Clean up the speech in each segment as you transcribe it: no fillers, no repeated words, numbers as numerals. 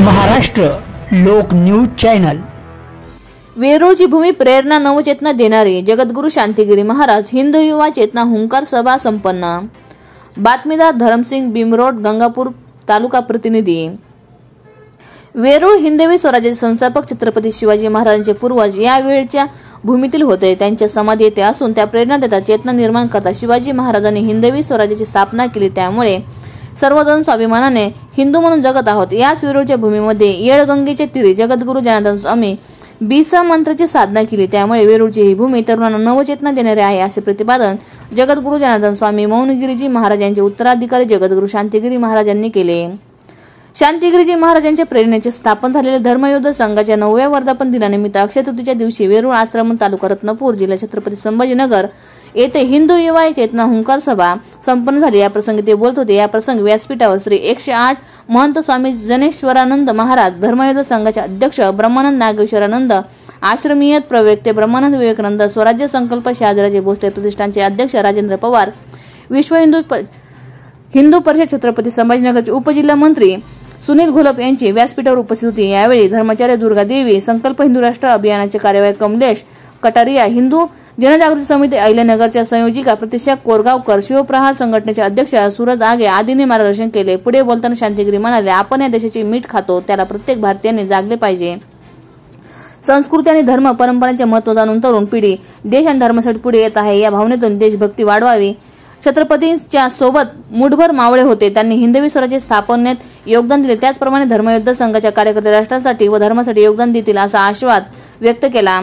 महाराष्ट्र लोक news channel. वेरूळची भूमी प्रेरणा नवचेतना देणारे जगद्गुरू शांतिगिरी महाराज हिंदू युवा चेतना हुंकार सभा संपन्न। बातमीदार धरमसिंग बिमरोड गंगापूर तालुका प्रतिनिधी। वेरूळ हिंदवी स्वराज्याचे संस्थापक छत्रपती शिवाजी महाराजांचे पूर्वज या वेळच्या भूमीतील होते। त्यांच्या समाधी येथे असून त्या प्रेरणा देतात, चेतना निर्माण करतात। शिवाजी महाराजांनी हिंदवी स्वराज्याची स्थापना केली, त्यामुळे सर्वजण स्वाभिमानाने हिंदू म्हणून जगत आहोत। याच वेरूळच्या भूमीमध्ये येळगंगेच्या तीरी जगद्गुरू जनार्दन स्वामी बीसा मंत्राची साधना केली, त्यामुळे वेरूळची ही भूमी तरुणांना नवचेतना देणारी आहे, असे प्रतिपादन जगद्गुरू जनार्दन स्वामी मौनगिरीजी महाराज यांचे उत्तराधिकारी जगद्गुरू शांतिगिरी महाराज यांनी केले। शांतिगिरीजी महाराजांच्या प्रेरणेचे स्थापन झालेल्या धर्मयोद्धा संघाच्या 9व्या वर्धापन दिनानिमित्त अक्षय तृतीयेच्या दिवशी वेरूळ आश्रम तालुका रत्नापूर जिल्हा छत्रपती संभाजीनगर येथे हिंदू युवा चेतना हुंकार सभा संपन्न झाली। या प्रसंगी ते बोलत होते। या प्रसंगी व्यासपीठावर श्री 108 महंत स्वामी जनेश्वरानंद महाराज, धर्मयोद्धा संघाचे अध्यक्ष ब्रह्मानंद नागेश्वरानंद, आश्रमीयत प्रवक्ते ब्रह्मानंद विवेकानंद, स्वराज्य संकल्प शहाजीराजे भोसले प्रतिष्ठानचे अध्यक्ष राजेंद्र पवार, विश्व हिंदू परिषद छत्रपती संभाजीनगरचे उपजिल्हा मंत्री सुनील घोलप यांची व्यासपीठावर उपस्थित होती। यावेळी धर्माचार्य दुर्गा देवी, संकल्प हिंदू राष्ट्र अभियानाचे कार्यवाह कमलेश कटारिया, हिंदू जनजागृती समिती अहिल्यानगरच्या संयोजिका प्रतिष्ठा कोरगावकर, शिवप्रहार संघटनेचे अध्यक्ष सूरज आगे आदींनी मार्गदर्शन केले। पुढे बोलताना शांतिगिरी म्हणाले, आपण या देशाची मीठ खातो, त्याला प्रत्येक भारतीयाने जागले पाहिजे। संस्कृती आणि धर्म परंपरांचे महत्त्व जाणून तरुण पिढी देश आणि धर्मासाठी पुढे येत आहे। या भावनेतून देशभक्ती वाढवावी। छत्रपतींच्या सोबत मुठभर मावळे होते, त्यांनी हिंदवी स्वराज्य स्थापनेत योगदान दिले, त्याचप्रमाणे धर्मयोद्धा संघाच्या कार्यकर्ते राष्ट्रासाठी व धर्मासाठी योगदान देतील असा आशावाद व्यक्त केला।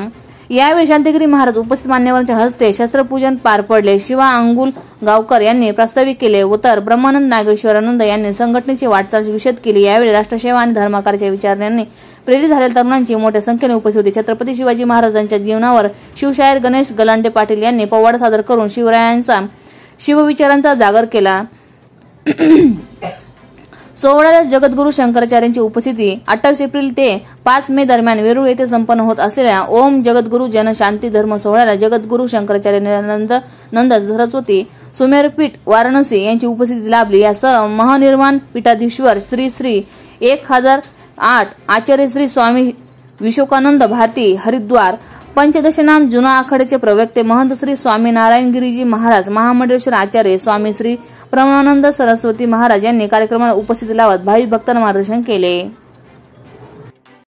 यावेळी शांतिगिरी महाराज उपस्थित मान्यवरांच्या हस्ते शस्त्रपूजन पार पडले। शिवा अंगुल गावकर यांनी प्रास्ताविक केले व तर ब्रह्मानंद नागेश्वरानंद यांनी संघटनेची वाटचाल विशद केली। यावेळी राष्ट्रसेवा आणि धर्मकार्याच्या विचारांनी प्रेरित झालेल्या तरुणांची मोठ्या संख्येने उपस्थित होती। छत्रपती शिवाजी महाराजांच्या जीवनावर शिवशाहीर गणेश गलांडे पाटील यांनी पोवाडा सादर करून शिवरायांचा शिवविचारांचा जागर केला। सोहळ्याला जगद्गुरू शंकराचार्यांची उपस्थिती 28 एप्रिल ते 5 मे दरम्यान वेरूळ येथे संपन्न होत असलेल्या ओम जगद्गुरू जनशांती धर्म सोहळ्याला जगद्गुरू शंकराचार्य नंद सरस्वती सुमेरपीठ वाराणसी यांची उपस्थिती लाभली। यासह महानिर्वाण पीठाधीश्वर श्री श्री 1008 आचार्य श्री स्वामी विशोकानंद भारती हरिद्वार, पंचदशनाम जुना आखाड्याचे प्रवक्ते महंत श्री स्वामी नारायणगिरीजी महाराज, महामंडलेश्वर आचार्य स्वामी श्री प्रमानंद सरस्वती महाराज यांनी कार्यक्रमाला उपस्थिती लावत भाविक भक्तांना मार्गदर्शन केले।